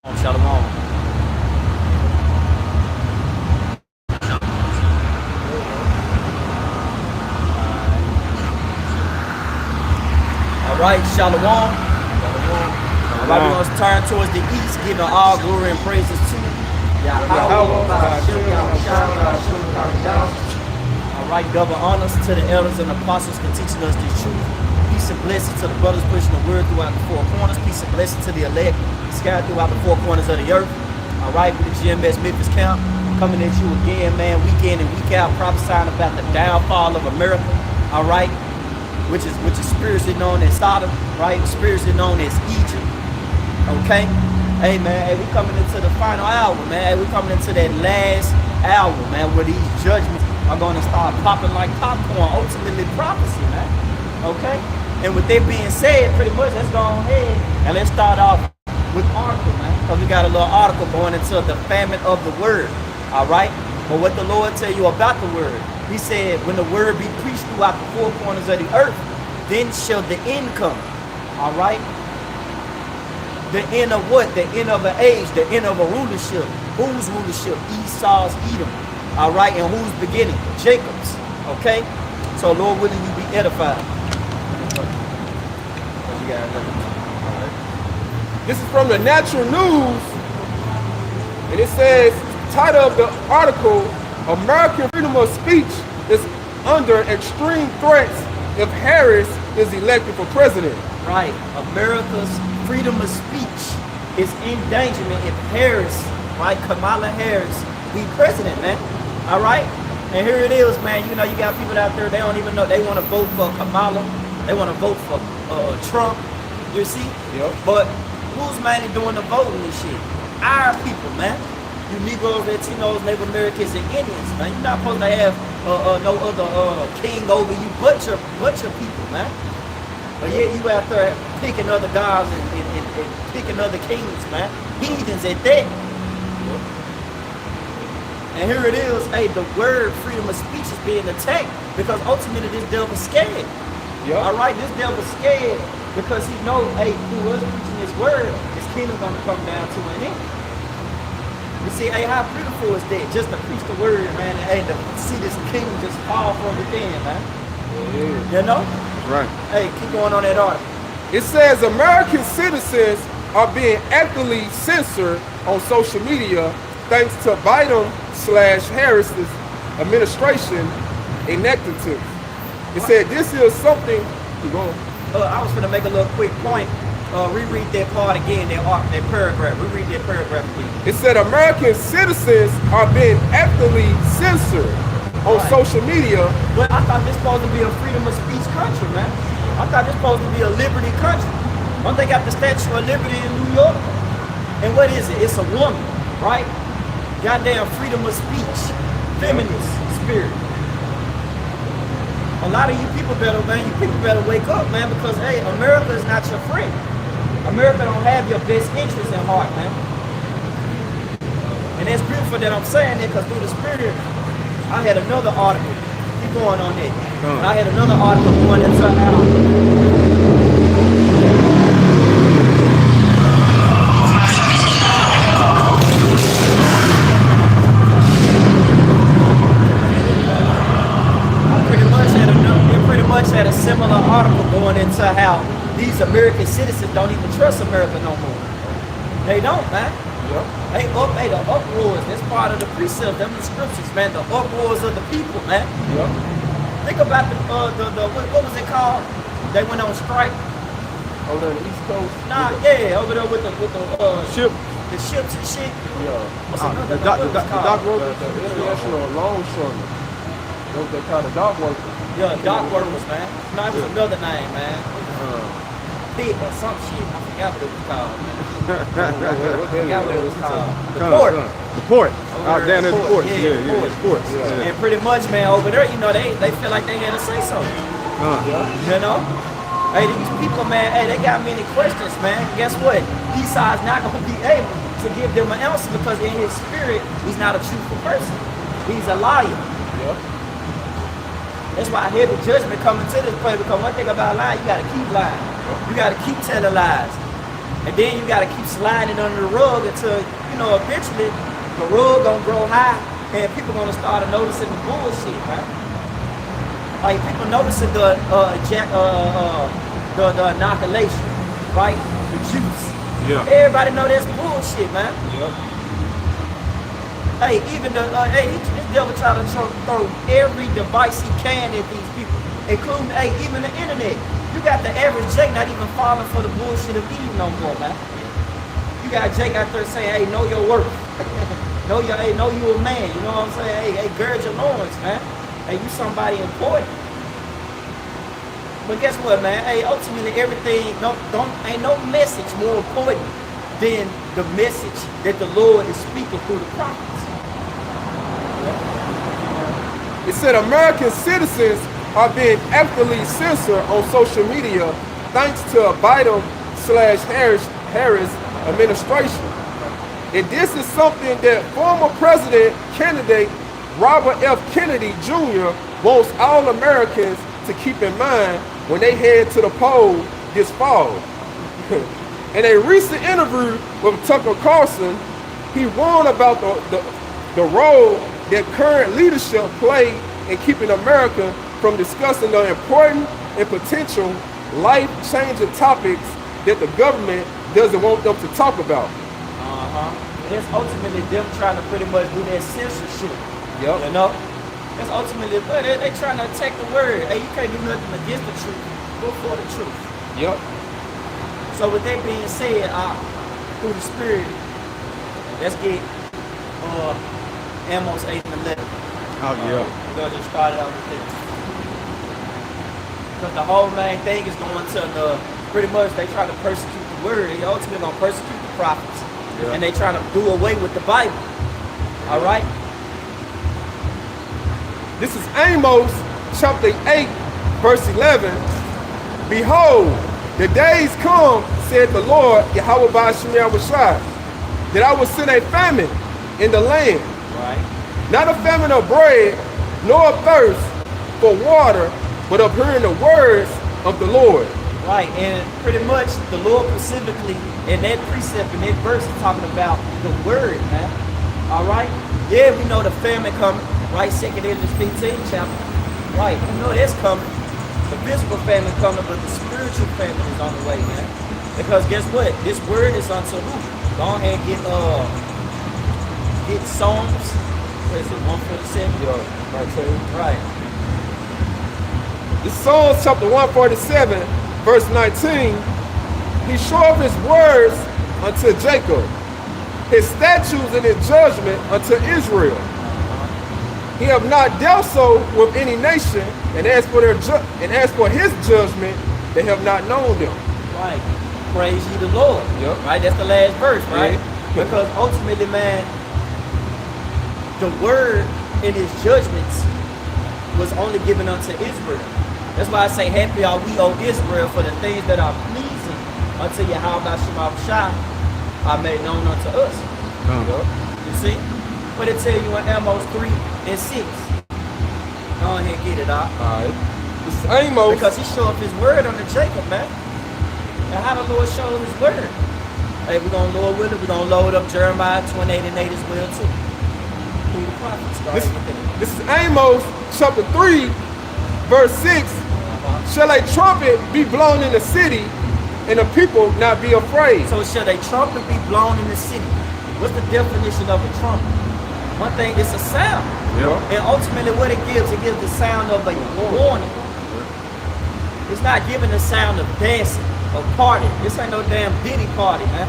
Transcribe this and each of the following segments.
Shalom. All right, Shalom. All right, we're going to turn towards the east, giving all glory and praises to Yahweh. All right, double honors to the elders and apostles for teaching us the truth. Peace and blessings to the brothers pushing the word throughout the four corners. Peace and blessings to the elect scattered throughout the four corners of the earth. All right, with the GMS Memphis camp coming at you again, man, week in and week out, prophesying about the downfall of America. All right, which is spiritually known as Sodom, right? Spiritually known as Egypt. Okay, hey man, hey, we coming into the final hour, man. Hey, we coming into that last hour, man, where these judgments are going to start popping like popcorn. Ultimately, prophecy, man. Okay, and with that being said, pretty much, let's go ahead and let's start off with article, man, because we got a little article going into the famine of the word. All right, but what the Lord tell you about the word? He said, when the word be preached throughout the four corners of the earth, then shall the end come. All right, the end of what? The end of an age, the end of a rulership. Whose rulership? Esau's, Edom. All right, and who's beginning? Jacob's. Okay, so Lord willing, you be edified. What you got? This is from the Natural News, and it says, title of the article, American freedom of speech is under extreme threats if Harris is elected for president. Right, America's freedom of speech is in danger if Harris, right, Kamala Harris, be president, man. All right, and here it is, man. You know, you got people out there, they don't even know, they want to vote for Kamala, they want to vote for Trump, you see? Yep. But who's mainly doing the voting and shit? Our people, man. You Negroes, Latinos, Native Americans, and Indians, man. You're not supposed to have no other king over you but your people, man. But yet you out there picking other gods and picking other kings, man. Heathens at that. And here it is, hey, the word freedom of speech is being attacked because ultimately this devil's scared. Yep. All right, this devil's scared because he knows, hey, through us preaching his word, his kingdom's going to come down to an end. You see, hey, how beautiful is that? Just to preach the word, man, and hey, to see this kingdom just fall from within, man. Yeah. You know? Right. Hey, keep going on that article. It says American citizens are being actively censored on social media thanks to Biden/Harris's administration inactive. It said this is something. I was going to make a little quick point. Reread that part again, that paragraph. Reread that paragraph again. It said American citizens are being actively censored on social media. But I thought this supposed to be a freedom of speech country, man. I thought this supposed to be a liberty country. Don't they got the Statue of Liberty in New York? And what is it? It's a woman, right? Goddamn freedom of speech, feminist spirit. A lot of you people better, man, wake up, man, because, hey, America is not your friend. America don't have your best interests in heart, man. And it's beautiful that I'm saying that because through the spirit, I had another article. Keep going on that. I had another article going into had a similar article going into how these American citizens don't even trust America no more. They don't, man. Yep. The uproars. That's part of the precepts, them the scriptures, man. The uproars of the people, man. Yep. Think about what was it called? They went on strike. Over there on the East Coast. Nah, yeah, over there with the ship. The ships and shit. Yeah. The dock workers. The international longshoremen. Those they call the dock workers. Yeah, dock workers, man. No, it was another name, man. Pit or some shit. I forgot what it was called. I forgot what it was called. The port. The port. Out down at the port. Yeah, the port. Yeah. And pretty much, man, over there, you know, they feel like they had to say something. You know? Hey, these people, man, hey, they got many questions, man. Guess what? Esau's not going to be able to give them an answer because in his spirit, he's not a truthful person. He's a liar. Yep. That's why I hear the judgment coming to this place, because one thing about lying, you gotta keep lying. You gotta keep telling lies. And then you gotta keep sliding it under the rug until, you know, eventually the rug gonna grow high and people gonna start noticing the bullshit, right? Like people noticing the inoculation, right? The juice. Yeah. Everybody know that's bullshit, man. Yep. Hey, even this devil try to throw every device he can at these people, including, even the internet. You got the average Jake not even falling for the bullshit of Eve no more, man. You got Jake out there saying, hey, know your worth. know you a man. You know what I'm saying? Hey, gird your loins, man. Hey, you somebody important. But guess what, man? Hey, ultimately everything, ain't no message more important than the message that the Lord is speaking through the prophets. It said American citizens are being actively censored on social media thanks to a Biden/Harris administration. And this is something that former president candidate Robert F. Kennedy Jr. wants all Americans to keep in mind when they head to the poll this fall. In a recent interview with Tucker Carlson, he warned about the role that current leadership played in keeping America from discussing the important and potential life-changing topics that the government doesn't want them to talk about. That's ultimately them trying to pretty much do that censorship. Yep. You know? That's ultimately, but they trying to attack the word. Hey, you can't do nothing against the truth, but for the truth. Yep. So with that being said, through the Spirit, let's get Amos 8 and 11. Oh, yeah. We're going to just start it out with this. Because the whole main thing is going to pretty much they try to persecute the word. They ultimately going to persecute the prophets. Yeah. And they trying to do away with the Bible. All right? This is Amos chapter 8, verse 11. Behold, the days come, said the Lord, Yahweh Ba'ashim Yahushua, that I will send a famine in the land. Right. Not a famine of bread, nor a thirst for water, but of hearing the words of the Lord. Right, and pretty much the Lord specifically in that precept, in that verse, is talking about the word, man. All right? Yeah, we know the famine coming, right? 2nd Ezra 15 chapter. Right, we know that's coming. The physical famine coming, but the spiritual famine is on the way, man. Because guess what? This word is unto who? Go ahead and get Psalms. What is it, 147? Yeah, 19. Right. This Psalms chapter 147, verse 19. He showed his words unto Jacob, his statutes and his judgment unto Israel. He have not dealt so with any nation, and as for his judgment, they have not known them. Right. Praise ye the Lord. Yep. Right. That's the last verse, right? Yeah. Because ultimately, man, the word in his judgments was only given unto Israel. That's why I say, happy are we, O Israel, for the things that are pleasing unto Yahweh Ba'ashim Yahushua are made known unto us. You see? But it tell you in Amos 3 and 6. Go ahead and get it out. Alright. This is Amos. Because he showed up his word unto Jacob, man. And how the Lord showed his word? Hey, we're going to Lord with it. We're going to load up Jeremiah 28 and 8 as well, too. Through the prophets. This is Amos chapter 3, verse 6. Shall a trumpet be blown in the city, and the people not be afraid? So shall a trumpet be blown in the city? What's the definition of a trumpet? One thing, it's a sound. Yeah. And ultimately what it gives the sound of a warning. It's not giving the sound of dancing or party. This ain't no damn Diddy party, man.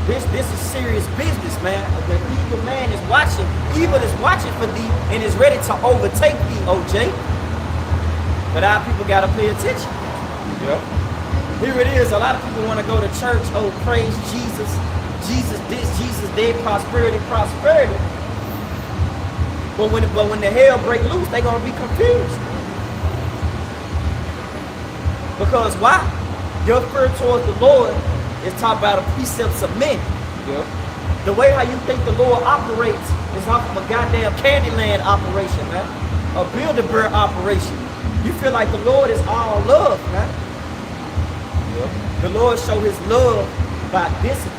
This is serious business, man. The evil man is watching. Evil is watching for thee and is ready to overtake thee, OJ. But our people gotta pay attention. Yep. Here it is. A lot of people want to go to church. Oh, praise Jesus. Jesus this, Jesus that, prosperity, prosperity. But when the hell break loose, they're gonna be confused. Because why? Your fear towards the Lord is taught by the precepts of men. Yep. The way how you think the Lord operates is off of a goddamn Candyland operation, man. A Build-A-Bear operation. You feel like the Lord is all love, man. Yep. The Lord showed his love by discipline.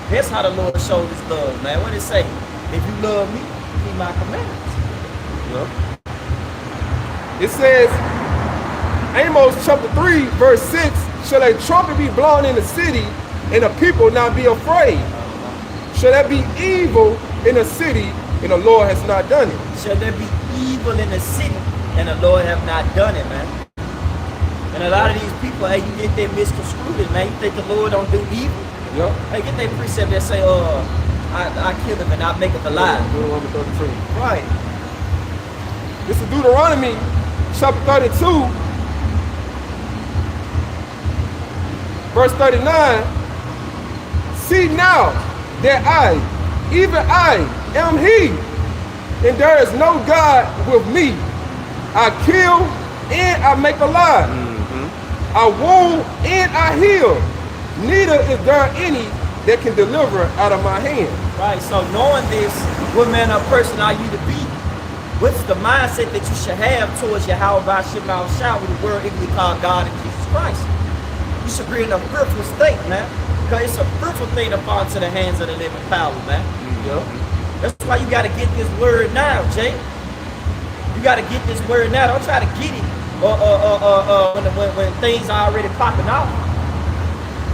That's how the Lord showed his love, man. What did it say? If you love me, keep my commandments. It says, Amos chapter 3, verse 6, shall a trumpet be blown in the city, and the people not be afraid? Shall there be evil in the city, and the Lord has not done it? Shall there be evil in the city, and the Lord have not done it, man? And a lot of these people, hey, you get that misconstrued, man. You think the Lord don't do evil? Yep. Hey, get that precept that say, I kill him and I make him alive. Deuteronomy 33. Right. This is Deuteronomy chapter 32, verse 39. See now that I, even I, am he, and there is no God with me. I kill and I make alive. I wound and I heal. Neither is there any that can deliver out of my hand. Right, so knowing this, what manner of person are you to be? What's the mindset that you should have towards Yahweh Bashim Shah with the word equally called God and Jesus Christ? You should be in a fearful state, man. Because it's a fearful thing to fall into the hands of the living power, man. That's why you got to get this word now, Jay. You got to get this word now. Don't try to get it when things are already popping off.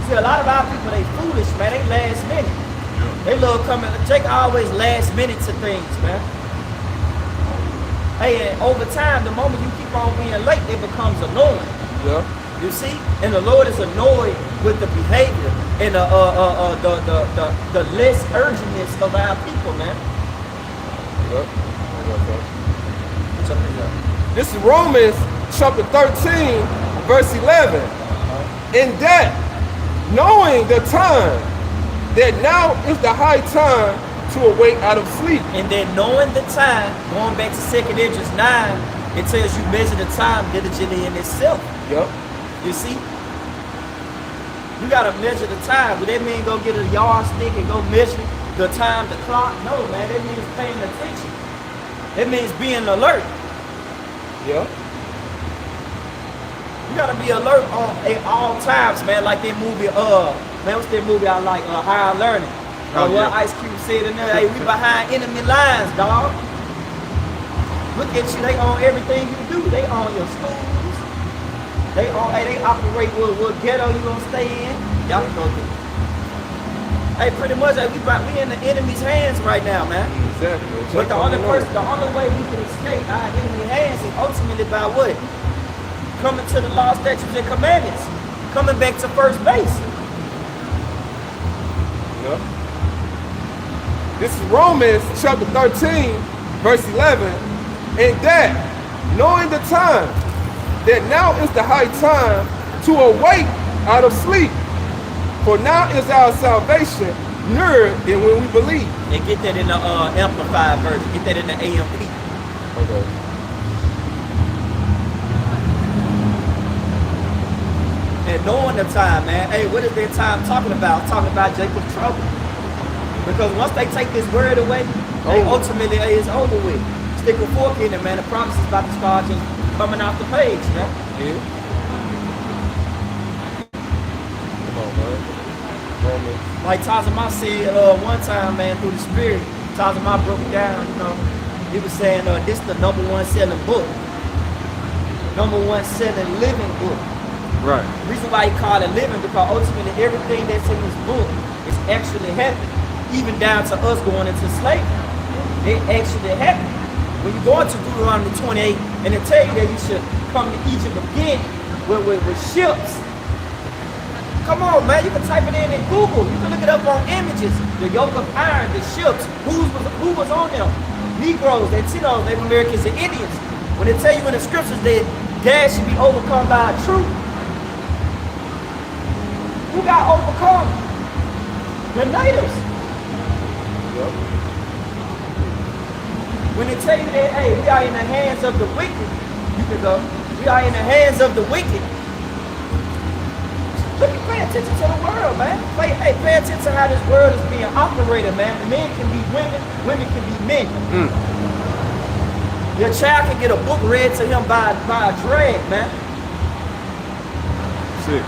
See, a lot of our people, they foolish, man. They last minute. They love coming. Jake always last minute to things, man. Hey, and over time, the moment you keep on being late, it becomes annoying. Yeah. You see? And the Lord is annoyed with the behavior and the less urgentness of our people, man. This is Romans chapter 13, verse 11. In that, knowing the time, that now is the high time to awake out of sleep. And then knowing the time, going back to 2nd Esdras 9, it tells you measure the time diligently in itself. Yep. You see? You gotta measure the time. But that mean go get a yardstick and go measure the time, the clock? No, man, that means paying attention. That means being alert. Yep. You gotta be alert at all times, man. Like that movie, man, what's that movie I like? Higher Learning. What Ice Cube said in there, hey, we behind enemy lines, dog. Look at you, they own everything you do. They own your schools. They own, hey, they operate what ghetto you gonna stay in. Y'all can go through. Hey, pretty much, like, we in the enemy's hands right now, man. Exactly. But the only way we can escape our enemy hands is ultimately by what? Coming to the law, statutes, and commandments. Coming back to first base. Yep. This is Romans chapter 13, verse 11. And that, knowing the time, that now is the high time to awake out of sleep. For now is our salvation nearer than when we believe. And get that in the Amplified version. Get that in the AMP. Okay. And knowing the time, man. Hey, what is that time talking about? Talking about Jacob's trouble. Because once they take this word away, they ultimately, it's over with. Stick a fork in it, man. The promise is about to start just coming off the page, man. Yeah. Come on, man. Like Tazama said one time, man, through the Spirit, Tazama broke it down, you know. He was saying this is the #1 selling book. #1 selling living book. Right. The reason why he called it living, because ultimately everything that's in this book is actually happening. Even down to us going into slavery. It actually happened. When you go into Deuteronomy 28, and it tell you that you should come to Egypt again with ships. Come on, man, you can type it in Google. You can look it up on images. The yoke of iron, the ships, who was on them? Negroes, Latinos, Native Americans, and Indians. When they tell you in the scriptures that gas should be overcome by truth. Who got overcome? The natives. Yep. When they tell you that, hey, we are in the hands of the wicked, you can go, we are in the hands of the wicked. Look, pay attention to the world, man. Pay attention to how this world is being operated, man. Men can be women, women can be men. Your child can get a book read to him by a drag, man. Sick.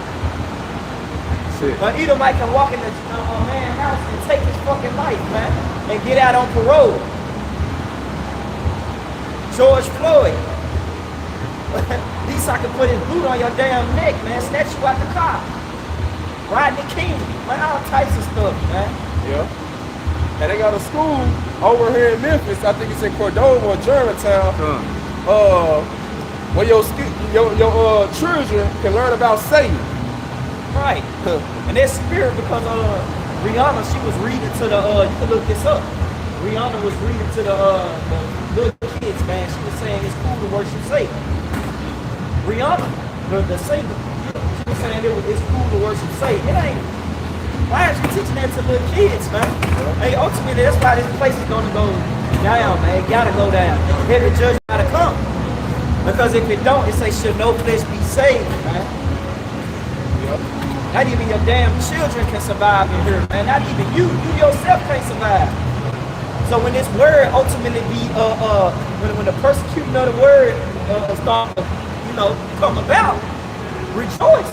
Shit. An Edomite can walk in a man's house and take his fucking life, man, and get out on parole. George Floyd. At least I can put his boot on your damn neck, man, snatch you out the car. Rodney King, man, all types of stuff, man. Yeah. And they got a school over here in Memphis, I think it's in Cordova or Germantown, where your children can learn about Satan. Right. And their spirit, because Rihanna, she was reading to the, you can look this up. Rihanna was reading to the little kids, man. She was saying it's cool to worship Satan. Rihanna, the singer, she was saying it's cool to worship Satan. It ain't. Why is she teaching that to little kids, man? Hey, ultimately, that's why this place is gonna go down, man. It gotta go down. Heavy judgment gotta come. Because if it don't, it say, should no flesh be saved, man? Yep. Not even your damn children can survive in here, man. Not even you. You yourself can't survive. So when this word ultimately be, when the persecuting of the word start, come about, rejoice.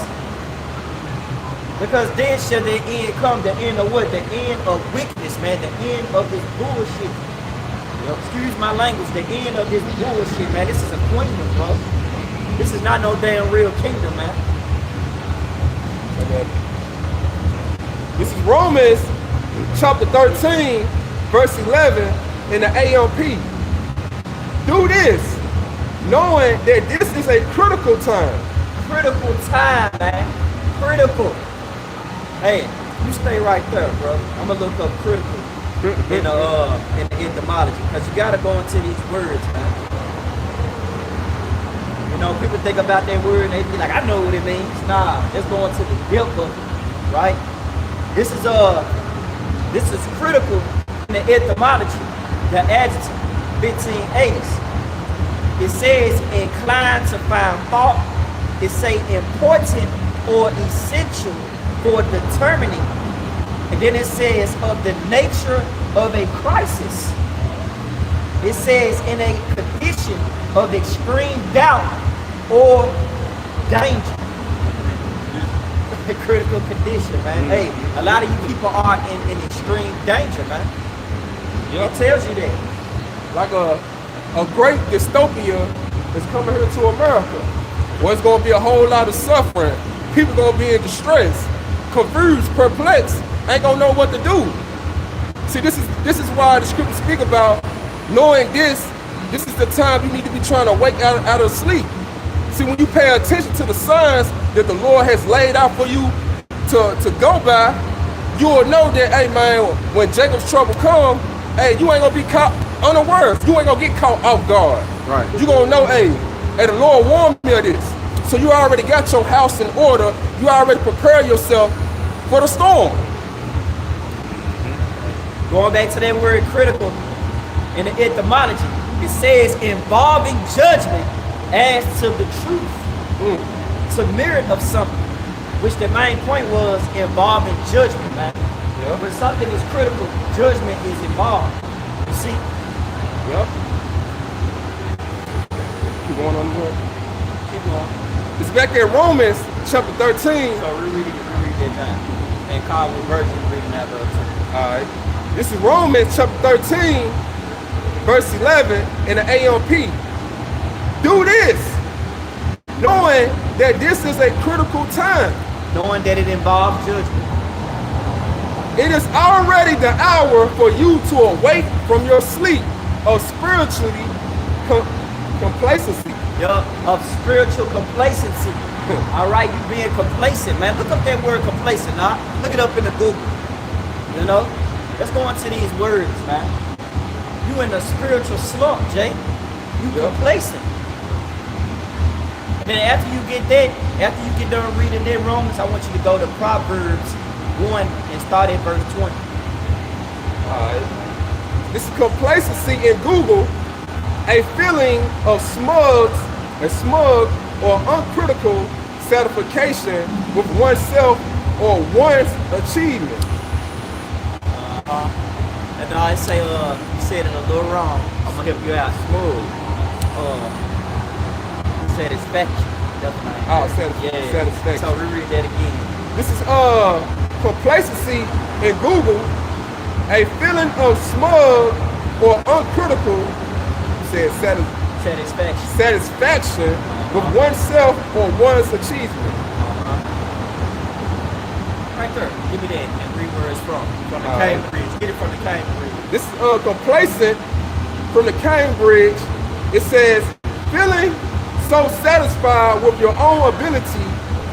Because then shall the end come, the end of what? The end of wickedness, man. The end of this bullshit. Excuse my language. The end of this bullshit, man. This is a kingdom, bro. This is not no damn real kingdom, man. Okay. This is Romans chapter 13, verse 11 in the AMP. Do this, knowing that this is a critical time. Critical time, man. Critical. Hey, you stay right there, bro. I'm gonna look up critical in the etymology, because you gotta go into these words, man. You know, people think about that word and they be like, I know what it means. Nah, let's go into the depth of it, right? This is critical in the etymology, the adjective, 1580s. It says inclined to find fault. It say important or essential for determining. And then it says of the nature of a crisis. It says in a condition of extreme doubt or danger. A critical condition, man. Hey, a lot of you people are in extreme danger, man. Yep. It tells you that. Like a great dystopia is coming here to America, where it's gonna be a whole lot of suffering. People gonna be in distress, confused, perplexed, ain't gonna know what to do. See, this is why the scriptures speak about knowing this is the time you need to be trying to wake out of sleep. See, when you pay attention to the signs that the Lord has laid out for you to go by, you will know that, hey man, when Jacob's trouble come, hey, you ain't gonna be caught unawares. You ain't gonna get caught off guard. Right. You gonna know, hey, the Lord warned me of this. So you already got your house in order. You already prepare yourself for the storm. Going back to that word critical in the etymology, it says involving judgment as to the truth, to merit of something, which the main point was involving judgment, man. Yep. When something is critical, judgment is involved. You see? Yep. Keep going on the word. Keep going. It's back in Romans chapter 13. So reread that time. And Carl with Virgin reading that verse. Alright. This is Romans chapter 13, verse 11 in the AMP. Do this, knowing that this is a critical time. Knowing that it involves judgment. It is already the hour for you to awake from your sleep of spiritually complacency. Of spiritual complacency. All right, you being complacent, man. Look up that word complacent, huh? Look it up in the Google. You know? Let's go into these words, man. You in a spiritual slump, Jay. You complacent. And then after you get that, after you get done reading that Romans, I want you to go to Proverbs 1 and start at verse 20. Alright. This is complacency in Google, a feeling of smug or uncritical satisfaction with oneself or one's achievement. And I say, you said it a little wrong. I'm gonna help you out. Smooth. Satisfaction. Satisfaction. So reread that again. This is complacency in Google, a feeling of smug or uncritical, said satisfaction with oneself or one's achievement. Right there. Give me that and read where it's from. From the Cambridge. Get it from the Cambridge. This is complacent from the Cambridge. It says, feeling so satisfied with your own ability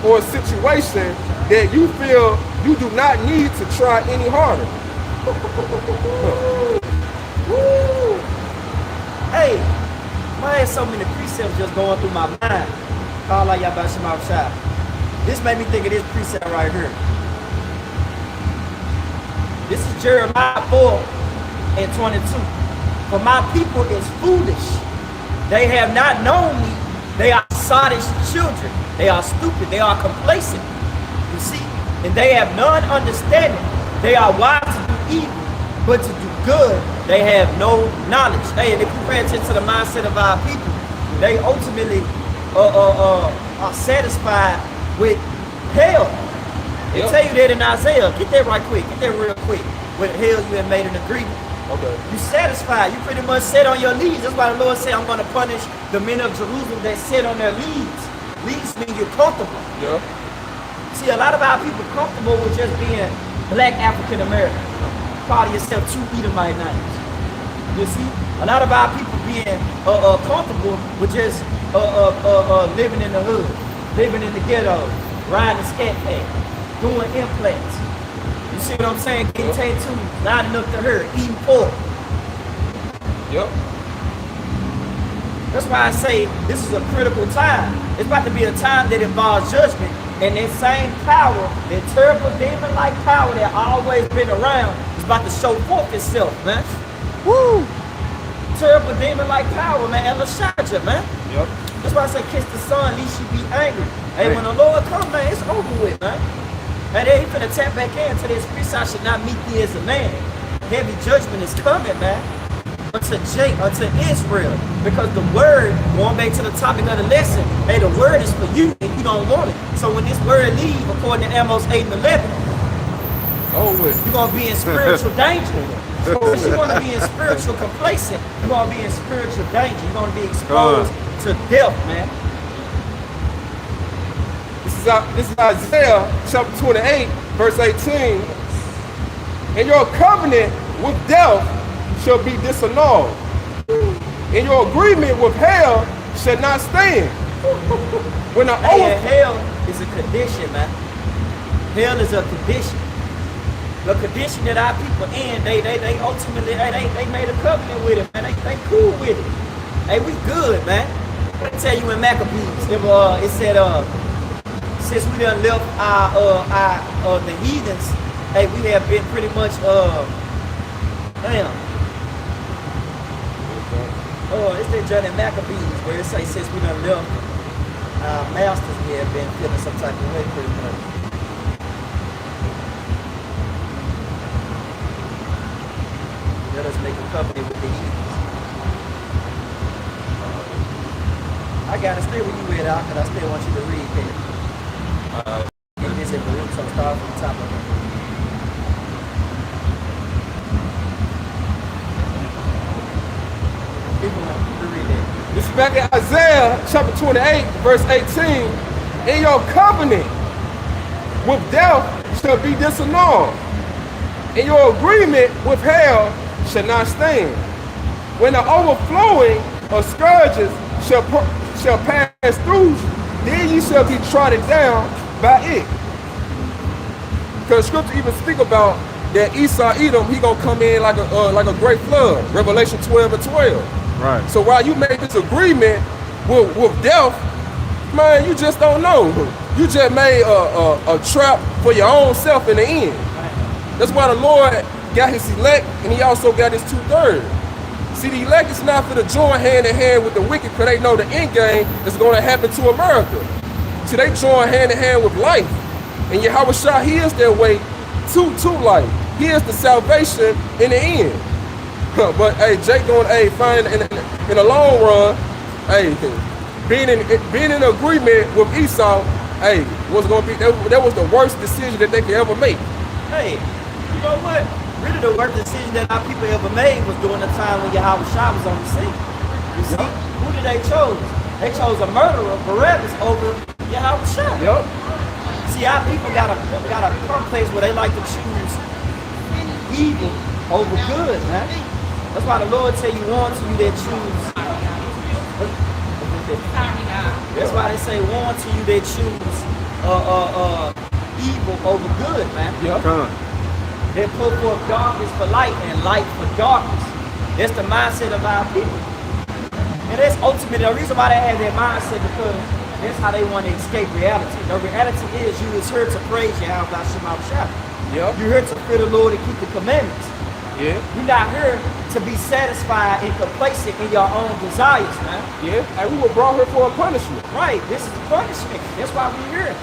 or situation that you feel you do not need to try any harder. Woo. Hey, I had so many precepts just going through my mind. Kala Yabashim outside. This made me think of this precept right here. This is Jeremiah 4:22. For my people is foolish. They have not known me. They are sottish children. They are stupid. They are complacent. You see? And they have none understanding. They are wise to do evil, but to do good, they have no knowledge. Hey, and if you pay attention to the mindset of our people, they ultimately are satisfied with hell. They tell you that in Isaiah. Get that right quick. Get that real quick. With hell, you have made an agreement. Okay. You satisfied. You pretty much sit on your leads. That's why the Lord said, I'm going to punish the men of Jerusalem that sit on their leads. Leads mean you're comfortable. Yeah. See, a lot of our people comfortable with just being black African American. Call yourself 2 Edomite names. You see, a lot of our people being comfortable with just living in the hood, living in the ghetto, riding a scat pack, doing implants. You see what I'm saying? Getting tattoos, lining up to her, eating pork. Yep. That's why I say this is a critical time. It's about to be a time that involves judgment. And that same power, that terrible demon-like power that always been around, is about to show forth itself, man. Woo! Terrible demon-like power, man. And Lashaja, man. Yep. That's why I say kiss the sun, lest you be angry. Hey, when the Lord comes, man, it's over with, man. And then he finna tap back into this priest, I should not meet thee as a man. Heavy judgment is coming, man. Unto Israel. Because the word, going back to the topic of the lesson, hey, the word is for you and you don't want it. So when this word leave, according to Amos 8 and 11, you're going to be in spiritual danger. So if you're going to be in spiritual complacent, you're going to be in spiritual danger. You're going to be exposed to death, man. This is Isaiah chapter 28, verse 18. And your covenant with death shall be disannulled, and your agreement with hell shall not stand. When the hell is a condition, man. Hell is a condition. The condition that our people in, they ultimately they made a covenant with it, man. They cool with it. Hey, we good, man. I tell you in Maccabees, it said since we done left the heathens, hey, we have been pretty much it's that John in Maccabees where it says since we done left our masters, we have been feeling some type of way pretty much. Let us make a covenant with the heathens. I gotta stay where you at, Al, because I still want you to read that. And this is the root, so start from the top of it. This is back in Isaiah chapter 28, verse 18. In your covenant with death shall be disannulled, and your agreement with hell shall not stand. When the overflowing of scourges shall pass through, then ye shall be trodden down by it. Because scripture even speak about that Esau Edom, he gonna come in like a great flood. Revelation 12 and 12. Right. So while you make this agreement with death, man, you just don't know. You just made a trap for your own self in the end. That's why the Lord got his elect, and he also got his 2/3. See, the elect is not for to join hand in hand with the wicked, because they know the end game is going to happen to America. See, they join hand in hand with life. And Yahweh Shah, he is their way to life. He is the salvation in the end. But hey, Jake going, find in the long run, being in agreement with Esau, hey, was gonna be that was the worst decision that they could ever make. Hey, you know what? Really the worst decision that our people ever made was during the time when Yahweh Shah was on the scene. You see? Who did they chose? They chose a murderer, Barabbas, over Yahweh Shah. Yep. See, our people got a complex where they like to choose evil over good, man. That's why the Lord tell you one to you that choose. That's why they say one to you that choose evil over good, man. Yep. They put forth darkness for light and light for darkness. That's the mindset of our people. And that's ultimately the reason why they have that mindset, because that's how they want to escape reality. The reality is you is here to praise Yahweh Shema Shah. Yep. You're here to fear the Lord and keep the commandments. Yeah. You're not here to be satisfied and complacent in your own desires, man. Yeah. And we were brought here for a punishment. Right. This is punishment. That's why we're here.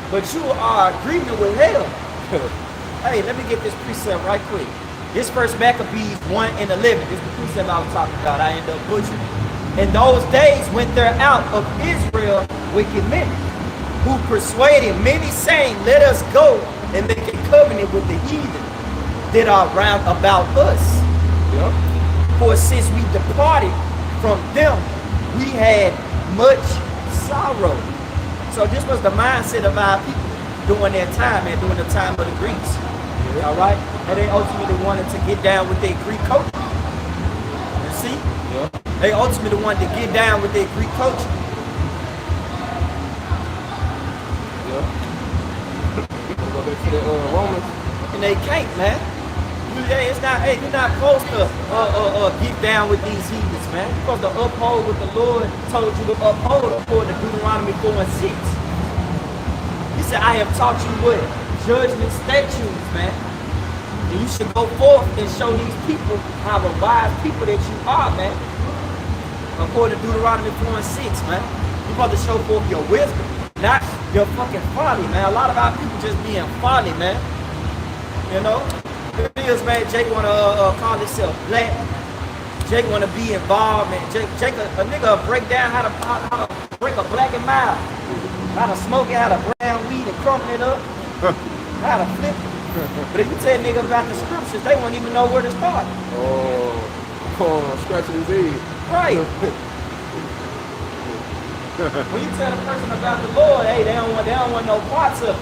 But you are agreement with hell. Hey, let me get this precept right quick. This first Maccabees 1:11. This is the precept I was talking about. I end up butchering. In those days went there out of Israel wicked men, who persuaded many, saying, let us go and make a covenant with the heathen that are round about us. Yep. For since we departed from them, we had much sorrow. So this was the mindset of our people during their time and during the time of the Greeks. Yeah. All right? And they ultimately wanted to get down with their Greek culture. You see? Yeah. They ultimately wanted to get down with their Greek culture. Yeah. Go back to the Romans. And they can't, man. It's not, hey, you're not supposed to get down with these heathens, man. You're supposed to uphold what the Lord told you to uphold according to Deuteronomy 4:6. He said, I have taught you what? Judgment statutes, man. And you should go forth and show these people how the wise people that you are, man. According to Deuteronomy 4:6, man. You're supposed to show forth your wisdom, not your fucking folly, man. A lot of our people just being folly, man. You know? It is, man. Jake wanna call himself black. Jake wanna be involved, man. Jake a nigga break down how to break a black and mild. How to smoke it, how to brown weed and crumple it up. How to flip it. But if you tell niggas about the scriptures, they won't even know where to start. Scratching his head. Right. When you tell a person about the Lord, hey, they don't want no parts of it.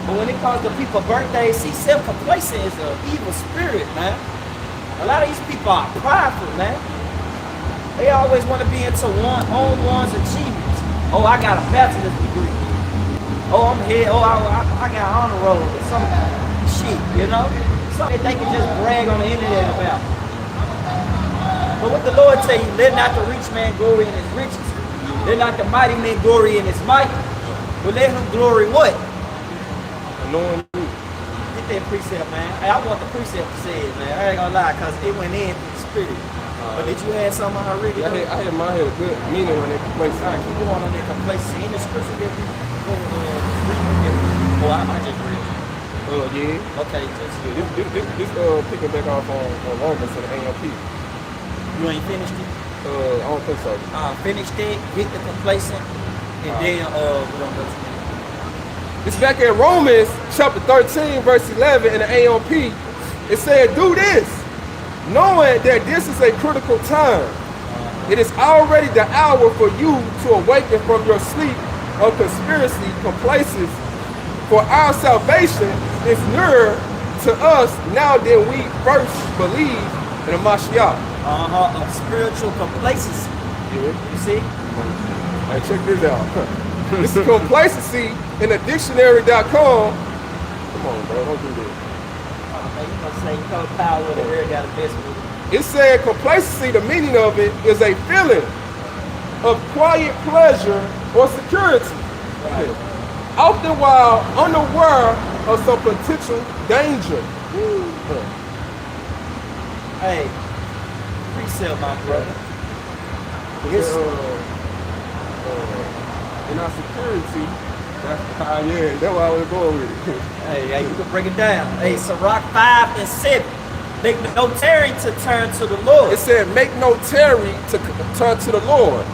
But when it comes to people's birthdays, see, self-complacent is an evil spirit, man. A lot of these people are prideful, man. They always want to be into one's achievements. Oh, I got a bachelor's degree. Oh, I'm here. Oh, I got honor roll or some shit, you know? Something they can just brag on the internet about. But what the Lord tell you, let not the rich man glory in his riches. Let not the mighty man glory in his might. But let him glory what? Knowing you. Get that precept, man. Hey, I want the precept to say it, man. I ain't gonna lie, because it went in through the spirit. But did you have something already? I had my head a good meaning when they complacency. All right, keep going on that complacency. In the scripture that we I just read. Yeah. Okay, just This picking back off on Romans and the AMP. you ain't finished it? I don't think so. Finish that, get the complacent, and then we're gonna go to that. It's back in Romans chapter 13, verse 11 in the AMP. It said, do this, knowing that this is a critical time. It is already the hour for you to awaken from your sleep of conspiracy, complacency. For our salvation is nearer to us now than we first believed in the Mashiach. Of spiritual complacency. Yeah. You see? Hey, check this out. This is complacency in the dictionary.com. Come on, bro, don't do this. You gonna say color power with a hair got a best with it. It said complacency, the meaning of it is a feeling of quiet pleasure or security. Right. Often while unaware of some potential danger. Hey, precept, my brother. In our security, that's why I was going with it. Hey, you can break it down. Hey, Sirach 5 and 7. Make no tarry to turn to the Lord. It said, make no tarry to turn to the Lord.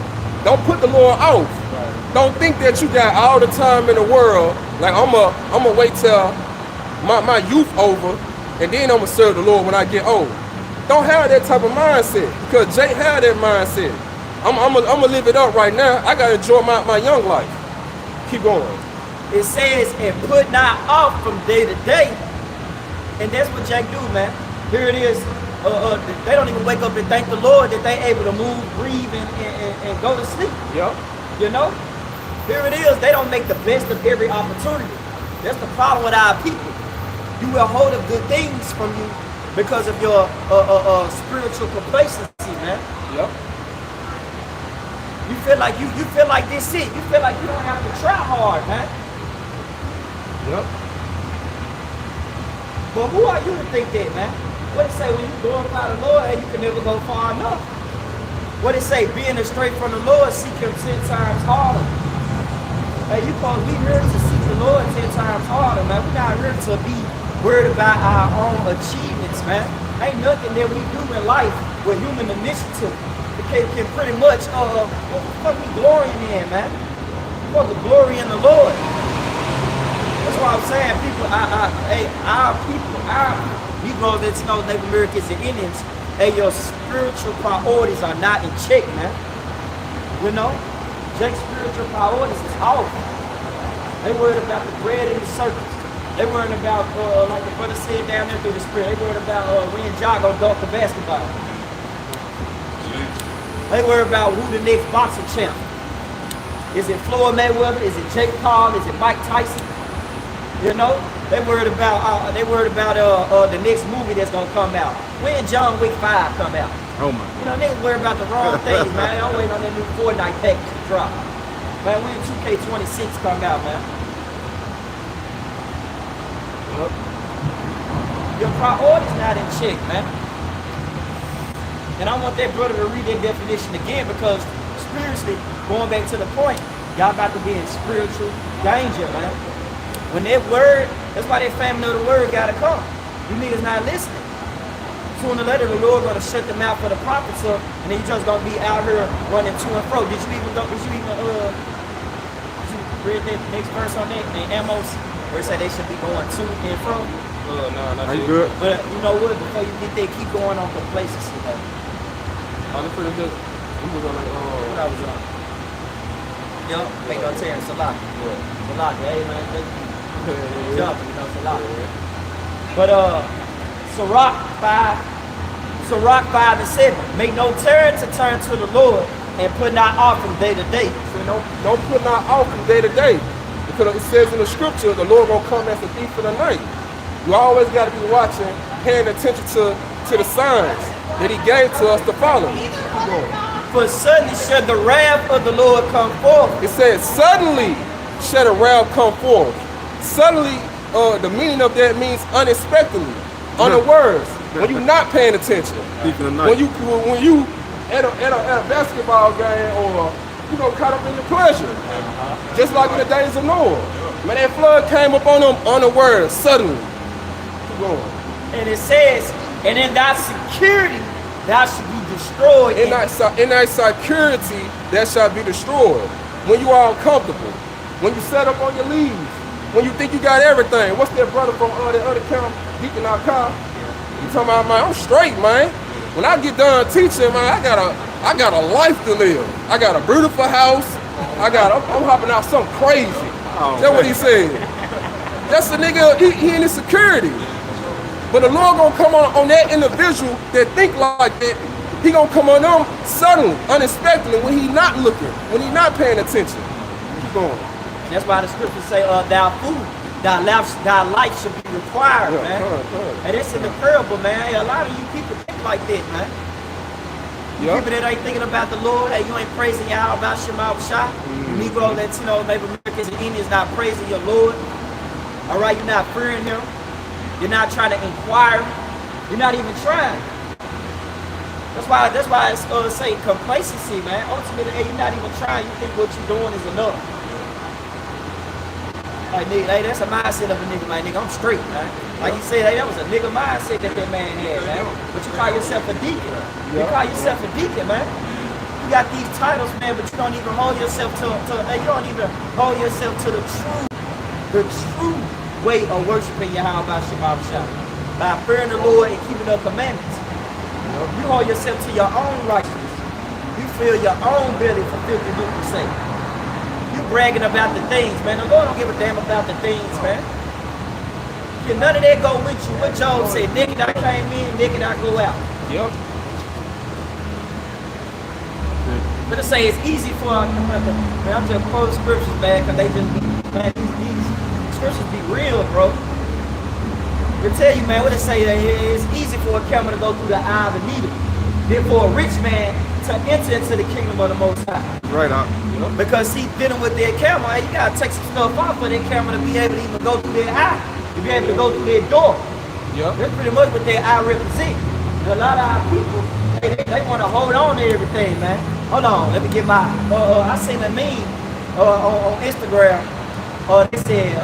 Don't put the Lord off. Right. Don't think that you got all the time in the world. Like I'ma wait till my youth over, and then I'ma serve the Lord when I get old. Don't have that type of mindset, because Jay had that mindset. I'ma live it up right now. I gotta enjoy my young life. Keep going. It says, and put not off from day to day. And that's what Jack do, man. Here it is. They don't even wake up and thank the Lord that they able to move, breathe, and go to sleep. Yep. You know? Here it is. They don't make the best of every opportunity. That's the problem with our people. You will hold up good things from you because of your spiritual complacency, man. Yep. You feel like you feel like this it. You feel like you don't have to try hard, man. Yep. But who are you to think that, man? What it say when you glorify the Lord, hey, you can never go far enough? What it say, being straight from the Lord, seek him 10 times harder. Hey, we here to seek the Lord 10 times harder, man. We're not here to be worried about our own achievements, man. Ain't nothing that we do in life with human initiative can pretty much, what the fuck we glorying in, man? What the glory in the Lord. That's why I'm saying, people, our Negroes that know Native Americans and Indians, hey, your spiritual priorities are not in check, man. You know? Jake's spiritual priorities is off. They worried about the bread and the circus. They worried about, like the brother said down there through the spirit, they worried about when Ja gonna dunk the basketball. They worried about who the next boxing champ. Is it Floyd Mayweather? Is it Jake Paul? Is it Mike Tyson? You know, they worried about the next movie that's gonna come out. When John Wick 5 come out? Oh my. You know, they worried about the wrong things, man. I'm waiting on that new Fortnite package to drop. Man, when 2K26 come out, man? Yep. Your priorities not in check, man. And I want that brother to read that definition again, because spiritually, going back to the point, y'all about to be in spiritual danger, man. When that word, that's why that family of the word gotta come. You niggas not listening. Sooner or later, the Lord gonna shut the mouth for the prophets up, and then you just gonna be out here running to and fro. Did you read that next verse on that in Amos, where it said they should be going to and fro? No, not Are you good? But you know what? Before you get there, keep going on complacency, though. I'm pretty good. We was on like, What I was on. Yup, ain't no tearing, Salah. Salah, hey man, jumping, you know, Salah. But Sirach 5 and 7. Make no turn to turn to the Lord, and put not off from day to day. so don't put not off from day to day. Because it says in the scripture, the Lord gonna come as a thief in the night. You always gotta be watching, paying attention to the signs that he gave to us to follow. Keep going. For suddenly shall the wrath of the Lord come forth. It says, suddenly shall the wrath come forth. Suddenly, the meaning of that means unexpectedly, unawares, when you're not paying attention. When you at a basketball game, or caught up in your pleasure. Just like in the days of Noah. Man, that flood came upon them unawares, suddenly. Keep going. And it says, and in thy security thou shalt be destroyed. In thy security that shall be destroyed. When you are uncomfortable, when you set up on your leaves, when you think you got everything. What's that brother from the other camp, Deacon Al-Khan? You talking about, man, I'm straight, man. When I get done teaching, man, I got a life to live. I got a beautiful house. I'm hopping out something crazy. That's what he said. That's the nigga, he in his security. But the Lord gonna come on that individual that think like that. He gonna come on them suddenly, unexpectedly, when he not looking, when he not paying attention. Keep going. And that's why the scriptures say, thou fool, thy life should be required, man. And it's in the parable, man. A lot of you people think like that, man. People that ain't thinking about the Lord, you ain't praising Yahweh about Shema Shah. You Negro that's, Native Americans and Indians not praising your Lord. All right, you're not fearing him. You're not trying to inquire. You're not even trying. That's why it's say complacency, man. Ultimately, you're not even trying. You think what you're doing is enough. Like, nigga, that's a mindset of a nigga, like, nigga, I'm straight, man. Like you said, that was a nigga mindset that man had, man. But you call yourself a deacon. You call yourself a deacon, man. got these titles, man, but you don't even hold yourself to you don't even hold yourself to the true way of worshiping Yahweh Shah. By fearing the Lord and keeping the commandments. You hold yourself to your own righteousness. You fill your own belly for filthy lucre's sake. You bragging about the things, man. The Lord don't give a damn about the things, man. Can none of that go with you. What Job said, naked I came in, naked I go out. Yep. But to say it's easy for, man, I'm just quoting scriptures, man, because they just be, man, these scriptures be real, bro. I tell you, man, what it say that it's easy for a camel to go through the eye of a needle than for a rich man to enter into the kingdom of the Most High. Right on. Because he's dealing with their camel, and you gotta take some stuff off for that camel to be able to even go through their eye, to be able to go through their door. Yep. That's pretty much what their eye represents. And a lot of our people, they want to hold on to everything, man. Hold on, let me get my. I seen a meme on Instagram. They said,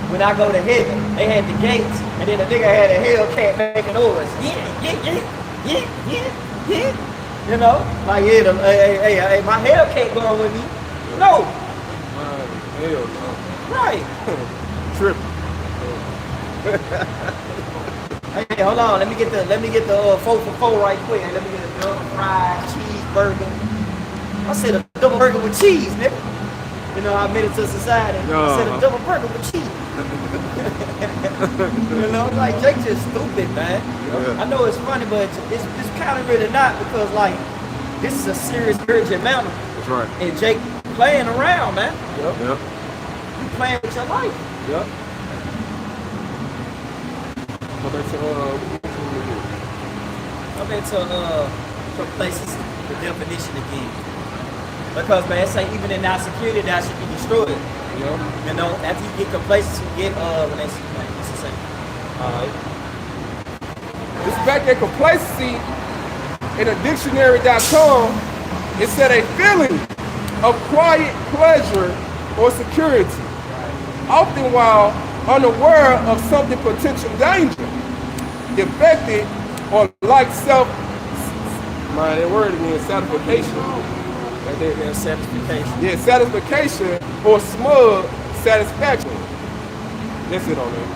when I go to heaven, they had the gates, and then the nigga had a Hellcat making noise. Yeah. You know, like, hey, my Hellcat going with me. No. Hell no. Right. Tripping. Hey, hold on, let me get the 4 for 4 right quick. Let me get a double fried cheeseburger. I said a double burger with cheese, nigga. You know, I made it to society. I said a double burger with cheese. You know, like, Jake just stupid, man. Yeah. I know it's funny, but it's kind of really not, because, like, this is a serious urgent matter. That's right. And Jake playing around, man. Yep. You playing with your life. Yep. Go back to some places, the definition again. Because, man, it say even in our security that should be destroyed. Yep. You know, after you get complacency, you get when they see, man, it's the same. This back at complacency in a dictionary.com, it said a feeling of quiet pleasure or security, often while unaware of something potential danger, defected or like satisfaction. Satisfaction. Yeah, satisfaction or smug satisfaction. That's it on there.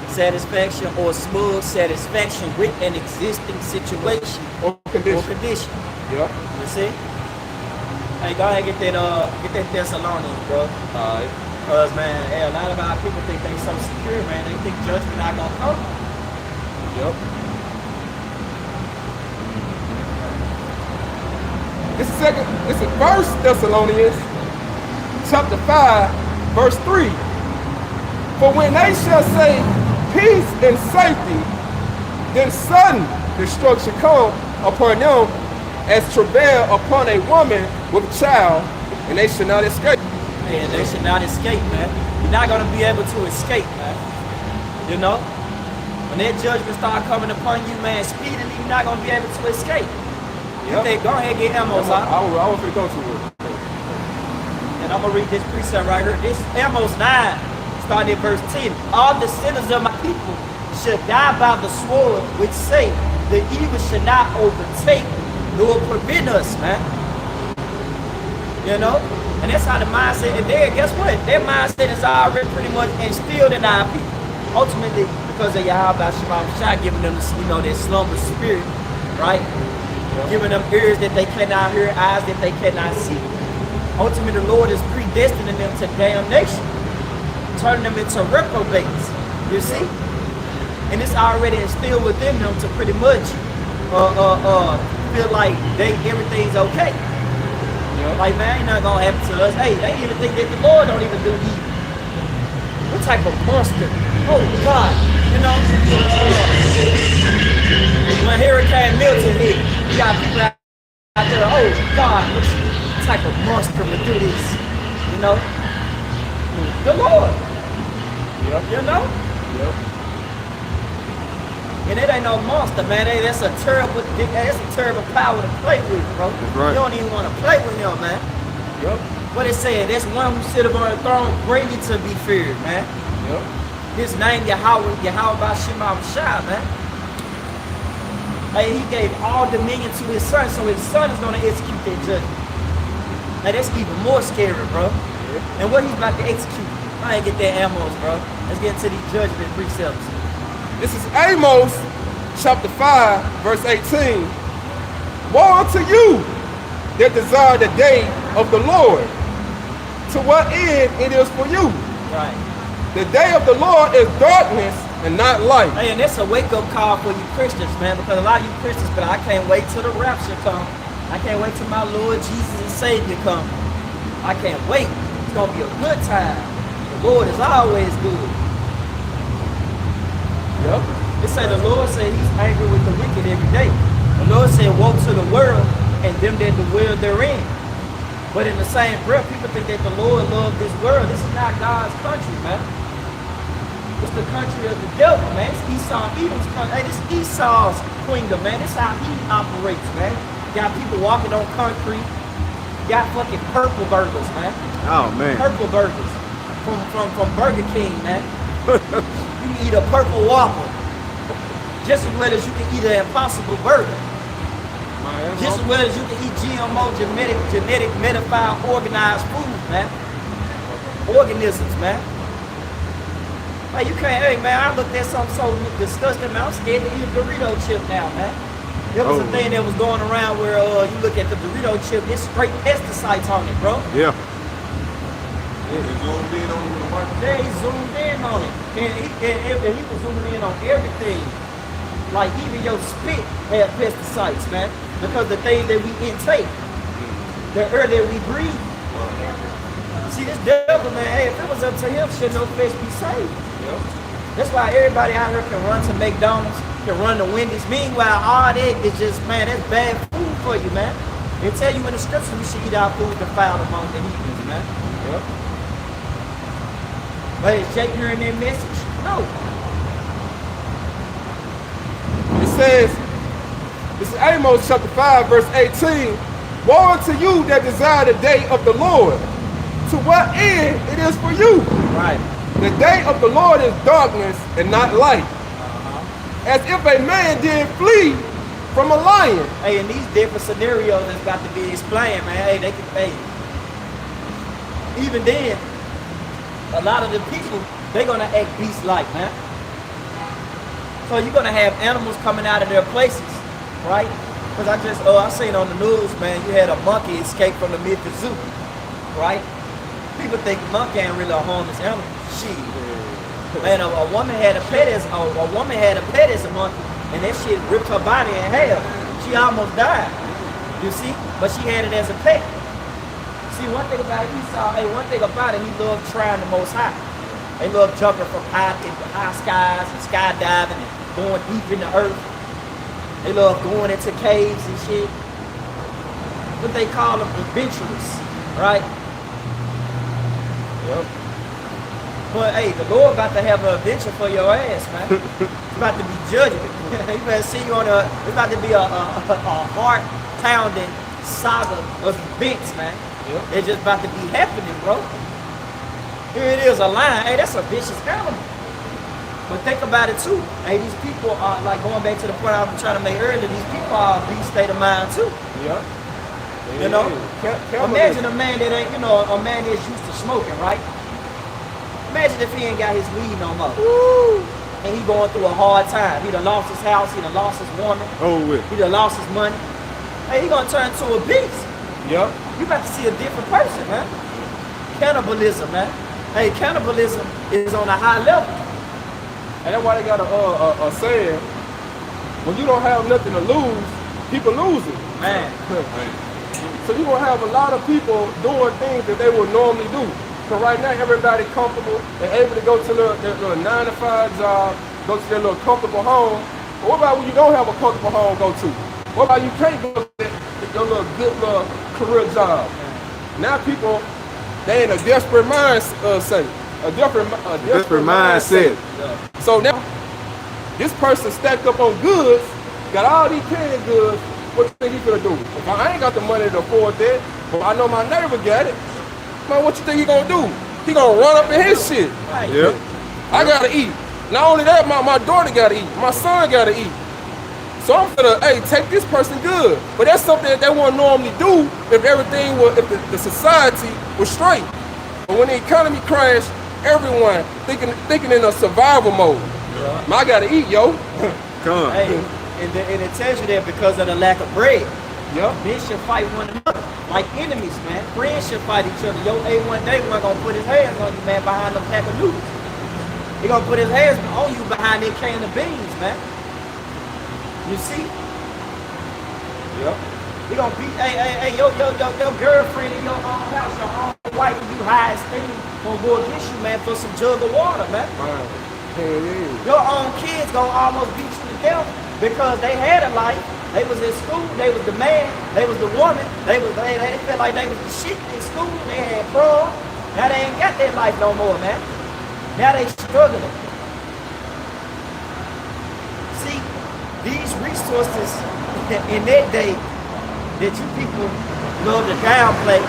Satisfaction or smug satisfaction with an existing situation or condition. Yeah. You see? Hey, go ahead and get that Thessalonians, bro. Alright. Because, man, hey, a lot of our people think they so secure, man. They think judgment not gonna come. Yep. This is 1 Thessalonians chapter 5, verse 3. For when they shall say peace and safety, then sudden destruction come upon them as travail upon a woman with a child, and they shall not escape. Man, they should not escape, man. You're not gonna be able to escape, man. You know? When that judgment start coming upon you, man, speedily, you're not gonna be able to escape. Yep. They go ahead and get Amos out. I was going to go to it. And I'm going to read this precept right here. This Amos 9, starting at verse 10. All the sinners of my people should die by the sword, which say, the evil should not overtake nor prevent us, man. You know? And that's how the mindset, and there, guess what? Their mindset is already pretty much instilled in our people. Ultimately, because of Yahweh Shah giving them, you know, that slumber spirit, right? Giving them ears that they cannot hear, eyes that they cannot see. Ultimately, the Lord is predestining them to damnation, turning them into reprobates, you see? And it's already instilled within them to pretty much feel like everything's okay. Like, man, ain't nothing gonna happen to us. Hey, they even think that the Lord don't even do evil. What type of monster? Oh, God, you know? When Hurricane Milton hit, you got people out there, oh God, what type of monster would do this? You know? The Lord. Yep. You know? Yep. And it ain't no monster, man. That's a terrible power to play with, bro. That's right. You don't even want to play with him, man. Yep. What it said, that's one who sit upon the throne, greatly to be feared, man. Yep. His name Yahweh by Shema Shah, man. Hey, he gave all dominion to his son, so his son is going to execute that judgment. Now that's even more scary, bro. Yeah. And what he's about to execute. I ain't get that Amos, bro. Let's get into these judgment precepts. This is Amos chapter 5, verse 18. Woe unto you that desire the day of the Lord. To what end it is for you. Right. The day of the Lord is darkness and not light. Hey, and that's a wake-up call for you Christians, man, because a lot of you Christians, but I can't wait till the rapture come. I can't wait till my Lord Jesus and Savior come. I can't wait. It's going to be a good time. The Lord is always good. Yep. It say the Lord said he's angry with the wicked every day. The Lord said, woe to the world and them that dwell therein. But in the same breath, people think that the Lord loves this world. This is not God's country, man. It's the country of the devil, man. It's Esau Edom's country. Hey, this Esau's kingdom, man. This is how he operates, man. Got people walking on concrete. Got fucking purple burgers, man. Oh man. Purple burgers from Burger King, man. You can eat a purple Whopper just as well as you can eat an Impossible Burger. Just as well as you can eat GMO, genetic modified organized food, man. Organisms, man. Hey, you can't, hey man, I looked at something so disgusting, man. I'm scared to eat a Dorito chip now, man. There was a thing that was going around where you look at the Dorito chip, there's straight pesticides on it, bro. Yeah. He zoomed in on it. Yeah, he zoomed in on it. And he was zooming in on everything. Like even your spit had pesticides, man. Because the things that we intake, the air that we breathe. See, this devil, man, hey, if it was up to him, should no fish be saved. Yep. That's why everybody out here can run to McDonald's, can run to Wendy's. Meanwhile, all that is just, man, that's bad food for you, man. They tell you in the scriptures we should eat our food defiled among the heathens, man. Yep. But is Jake hearing that message? No. It says, this is Amos chapter 5, verse 18. Woe unto you that desire the day of the Lord. To what end it is for you. Right. The day of the Lord is darkness and not light. As if a man did flee from a lion. Hey, in these different scenarios that's about to be explained, man, hey, they can pay. Even then, a lot of the people, they're gonna act beast-like, man. So you're gonna have animals coming out of their places, right? Because I seen on the news, man, you had a monkey escape from the Memphis Zoo, right? People think monkey ain't really a harmless animal. Shit. Man, a woman had a pet as a monkey, and that shit ripped her body in half. She almost died. You see? But she had it as a pet. See, one thing about Esau, he loved trying the Most High. They loved jumping from high skies and skydiving and going deep in the earth. They love going into caves and shit. What they call them, adventurous, right? Yep. But hey, the Lord about to have an adventure for your ass, man. It's about to be judging. He better see you on it's about to be a heart-pounding saga of events, man. Yep. It's just about to be happening, bro. Here it is, a lion. Hey, that's a vicious animal. But think about it too. Hey, these people are, like going back to the point I was trying to make earlier, these people are a beast state of mind too. Yep. You know? Imagine a man that ain't, a man that's used to smoking, right? Imagine if he ain't got his weed no more. Woo. And he going through a hard time. He done lost his house, he done lost his woman. Oh, with. He done lost his money. Hey, he gonna turn into a beast. Yep. You about to see a different person, man. Cannibalism, man. Hey, cannibalism is on a high level. And that's why they got a saying, when you don't have nothing to lose, people lose it. Man. So you're gonna have a lot of people doing things that they would normally do. So right now, everybody comfortable. They're able to go to their little 9-to-5 job, go to their little comfortable home. But what about when you don't have a comfortable home to go to? What about you can't go to your little good little career job? Now people, they in a desperate mindset. A desperate mindset. Yeah. So now, this person stacked up on goods, got all these canned goods. What you think he gonna do? If I ain't got the money to afford that, but I know my neighbor got it. Man, what you think he gonna do? He gonna run up in his shit. Right. Yep. I gotta eat. Not only that, my daughter gotta eat. My son gotta eat. So I'm gonna, hey, take this person good. But that's something that they wouldn't normally do if everything was, if the society was straight. But when the economy crashed, everyone thinking in a survival mode. Yeah. Man, I gotta eat, yo. Come on. Hey, and it tells you that because of the lack of bread. Yep. Men should fight one another like enemies, man. Friends should fight each other. Yo, one day one gonna put his hands on you, man, behind the pack of noodles. He gonna put his hands on you behind that can of beans, man. You see? Yep. He gonna beat, hey, your girlfriend in your own house, your own wife, you high esteem, gonna go against you, man, for some jug of water, man. Your own kids gonna almost beat you to death because they had a life. They was in school, they was the man, they was the woman, they felt like they was the shit in school, they had prom. Now they ain't got that life no more, man. Now they struggling. See, these resources in that day that you people love to downplay,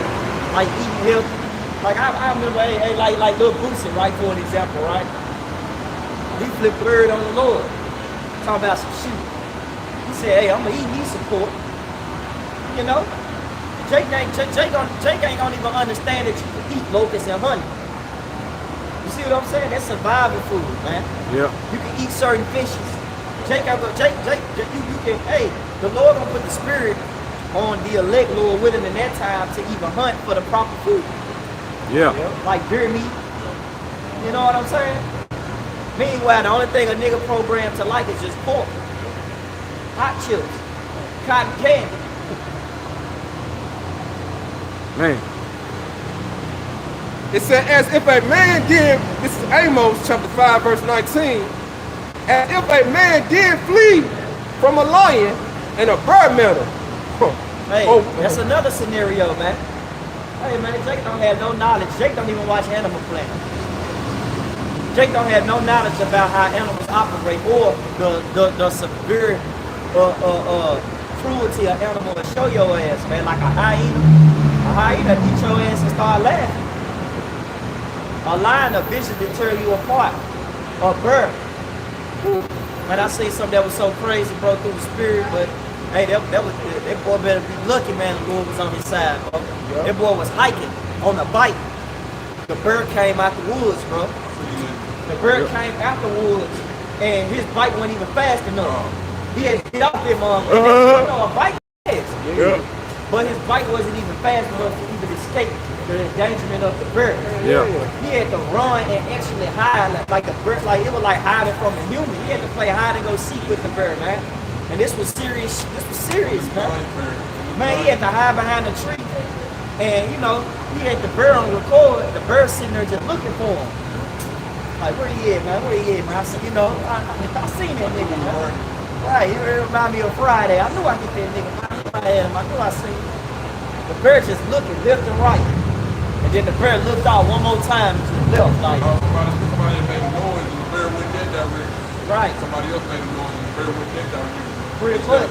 like eating healthy. Like I remember, like Lil Boosie, right, for an example, right? He flipped bird on the Lord, talking about some shit. He said, hey, I'm gonna eat me some pork. You know? Jake ain't gonna even understand that you can eat locusts and honey. You see what I'm saying? That's survival food, man. Yeah. You can eat certain fishes. Jake, you can, hey, the Lord gonna put the spirit on the elect, Lord, with him in that time to even hunt for the proper food. Yeah. Like deer meat. You know what I'm saying? Meanwhile, the only thing a nigga programmed to like is just pork. Hot chips, cotton candy. Man. It said, as if a man did, this is Amos chapter 5, verse 19. As if a man did flee from a lion and a bird meadow. Hey, that's another scenario, man. Hey, man, Jake don't have no knowledge. Jake don't even watch Animal Planet. Jake don't have no knowledge about how animals operate or the severe cruelty of animal to show your ass, man. Like a hyena eat your ass and start laughing. A lion will visually tear you apart. A bird. Man, I see something that was so crazy, bro, through the spirit, but hey, that boy better be lucky, man, the Lord was on his side, bro. Yep. That boy was hiking on a bike. The bird came out the woods, bro. The bird came out the woods, and his bike wasn't even fast enough. He had to get off there, mom. You know, a bike is. Yeah. But his bike wasn't even fast enough to even escape the endangerment of the bird. Yeah. He had to run and actually hide like the bird, like it was like hiding from a human. He had to play hide and go seek with the bird, man. And this was serious. This was serious, man. Man, he had to hide behind a tree, and you know, he had the bird on record. The bird sitting there just looking for him. Like, where he at, man? Where he at, man? I said, you know, I seen that nigga, man. Right, he remind me of Friday. I knew I get that nigga. I knew I seen him. The bird just looking left and right. And then the bird looked out one more time and just left. Like, somebody made a noise and the bird went that direction. Right. Somebody else made a noise and the bird went that direction. Pretty much.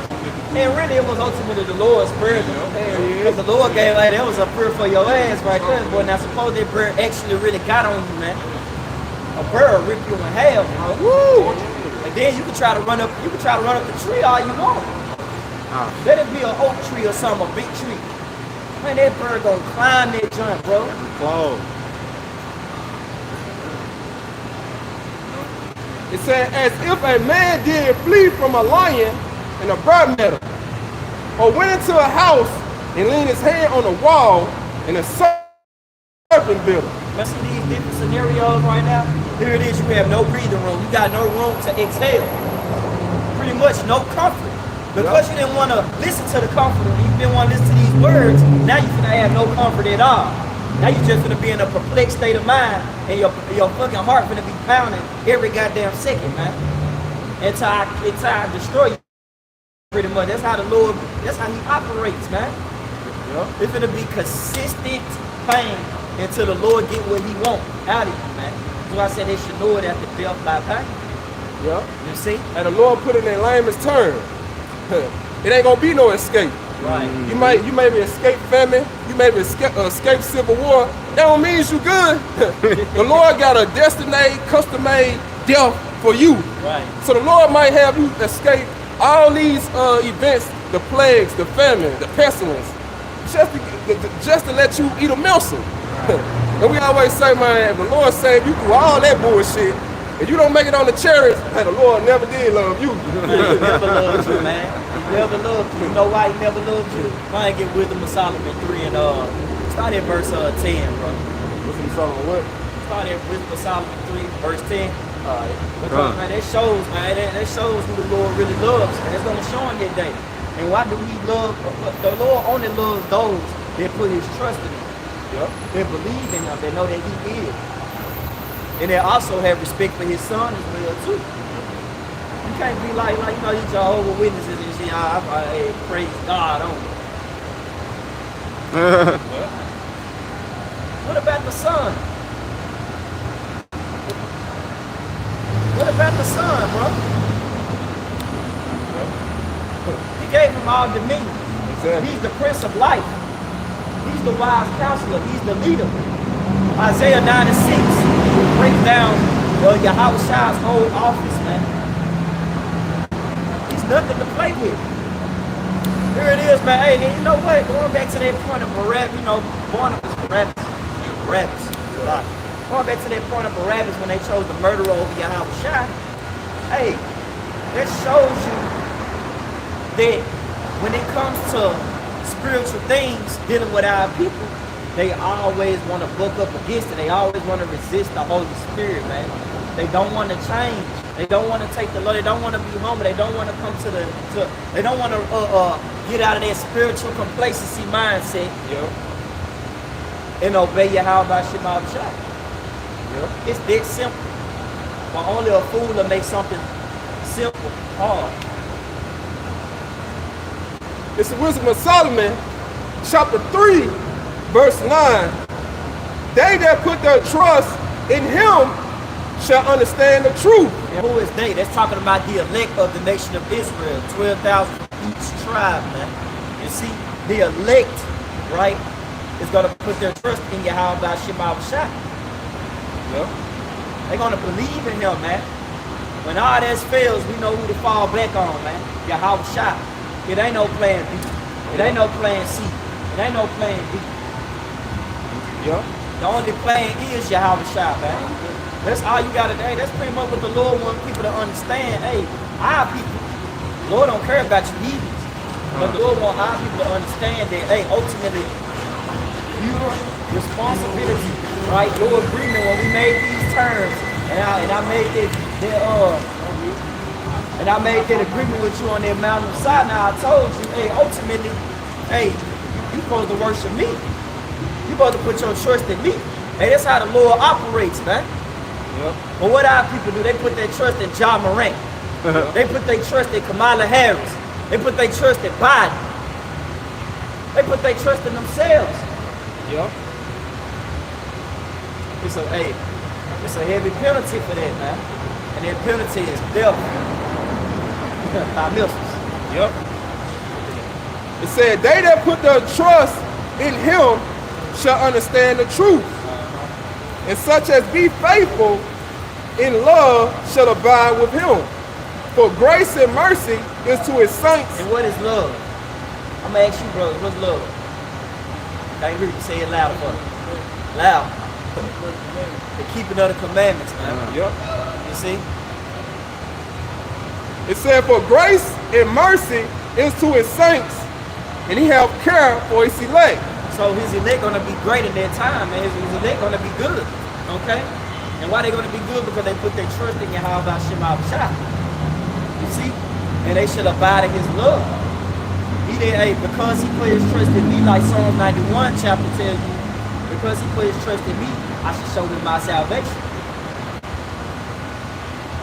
And really, it was ultimately the Lord's prayer. Because the Lord gave, like, that was a prayer for your ass right there. Boy, now suppose that bird actually really got on you, man. A bird rip you in half, bro. Woo! And then you can try to run up the tree all you want. Let it be an oak tree or something, a big tree. Man, that bird gonna climb that joint, bro. Whoa. It said, as if a man did flee from a lion and a bird meadow, or went into a house and leaned his hand on a wall and a serpent bit him. Let's see these different scenarios right now. Here it is, you have no breathing room. You got no room to exhale. Pretty much no comfort. Because you didn't want to listen to the comforter, you didn't want to listen to these words, now you're going to have no comfort at all. Now you're just going to be in a perplexed state of mind, and your fucking heart going to be pounding every goddamn second, man. Until I destroy you. Pretty much. That's how the Lord, that's how he operates, man. Yep. It's going to be consistent pain until the Lord get what he wants out of you, man. That's why I said they should know it after death by pain. Yep. You see? And the Lord put it in layman's terms. It ain't gonna be no escape. Right. You may escape famine, you may escape civil war. That don't mean you good. The Lord got a destined, custom-made death for you. Right. So the Lord might have you escape all these events, the plagues, the famine, the pestilence, just to let you eat a morsel. And we always say, man, if the Lord saved you through all that bullshit, if you don't make it on the chariots, hey, the Lord never did love you. Man, he never loved you, man. He never loved you. You know why he never loved you? Might get Wisdom of Solomon 3 and start at verse 10, bro. Wisdom of Solomon what? Start at Wisdom of Solomon 3, verse 10. Alright. Man, that shows, man, that shows who the Lord really loves, and it's gonna show him that day. And why do he love? The Lord only loves those that put his trust in him. Yep. They believe in him. They know that he is. And they also have respect for his son as well too. You can't be like you know, these Jehovah's Witnesses and shit. I praise God only. What about the son? What about the son, bro? He gave him all dominion. Exactly. He's the Prince of Life. He's the wise counselor. He's the leader. Isaiah 9 and 6 breaks down Yahweh's whole office, man. He's nothing to play with. Here it is, man. Hey, and you know what? Going back to that point of Barabbas, you know, Barabbas. Going back to that point of Barabbas when they chose the murderer over Yahweh. Hey, that shows you that when it comes to spiritual things dealing with our people, they always want to buck up against it. They always want to resist the Holy Spirit, man. They don't want to change. They don't want to take the Lord. They don't want to be humble. They don't want to come to they don't want to get out of their spiritual complacency mindset. Yep. And obey Yahweh Shema Shah. Yep. It's that simple. But only a fool will make something simple hard. It's the Wisdom of Solomon, chapter 3, verse 9. They that put their trust in him shall understand the truth. And who is they? That's talking about the elect of the nation of Israel. 12,000 each tribe, man. You see, the elect, right, is going to put their trust in Yahweh Shema Shah. Yep. They're going to believe in him, man. When all that fails, we know who to fall back on, man. Yahweh Shah. It ain't no plan B. It ain't no plan C. It ain't no plan D. Yep. The only plan is Yahweh Shah, man. That's all you gotta do. Hey, that's pretty much what the Lord wants people to understand. Hey, our people, the Lord don't care about your heathens. But the Lord wants our people to understand that, hey, ultimately, your responsibility, right? Your agreement when we made these terms, and I made that agreement with you on that mountain of Sinai. I told you, hey, ultimately, hey, you supposed to worship me. You supposed to put your trust in me. Hey, that's how the Lord operates, man. Yep. But what our people do, they put their trust in John Morant. They put their trust in Kamala Harris. They put their trust in Biden. They put their trust in themselves. Yep. It's a heavy penalty for that, man. And that penalty is death. By missiles. Yep. It said, they that put their trust in him shall understand the truth. And such as be faithful in love shall abide with him. For grace and mercy is to his saints. And what is love? I'm going to ask you, brother, what's love? I hear you say it loud for me. Loud. The keeping of the commandments, man. Yep. You see? It said, for grace and mercy is to his saints, and he have care for his elect. So his elect gonna be great in their time, man. His elect gonna be good. Okay? And why they gonna be good? Because they put their trust in Yahweh Shema Shah. You see? And they should abide in his love. He did, hey, because he put his trust in me, like Psalm 91 chapter tells you, because he put his trust in me, I should show him my salvation.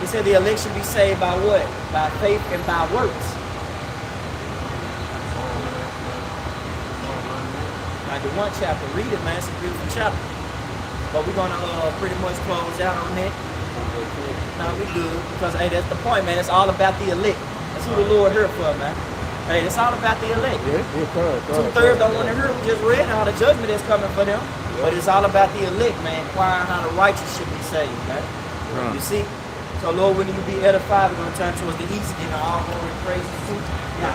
He said the elect should be saved by what? By faith and by works. 91 chapter. Read it, man. It's a beautiful chapter. But we're going to pretty much close out on that. No, we good. Because, hey, that's the point, man. It's all about the elect. That's who the Lord here for, man. Hey, it's all about the elect. Yeah, 2/3 don't want to hear. We just read all the judgment that's coming for them. But it's all about the elect, man. Inquiring how the righteous should be saved, man. You see? So Lord, when you be edified, we're going to turn towards the east, giving all glory and praise to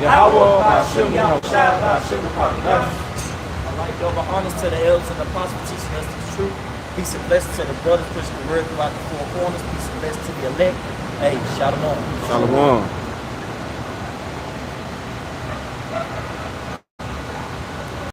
Yahweh, Hashem, Yahushua, Hashem, All right, double honors to the elders and the apostles teaching us the truth. Peace and blessings to the brothers pushing the word throughout the four corners. Peace and blessings to the elect. Hey, shalom. Shalom.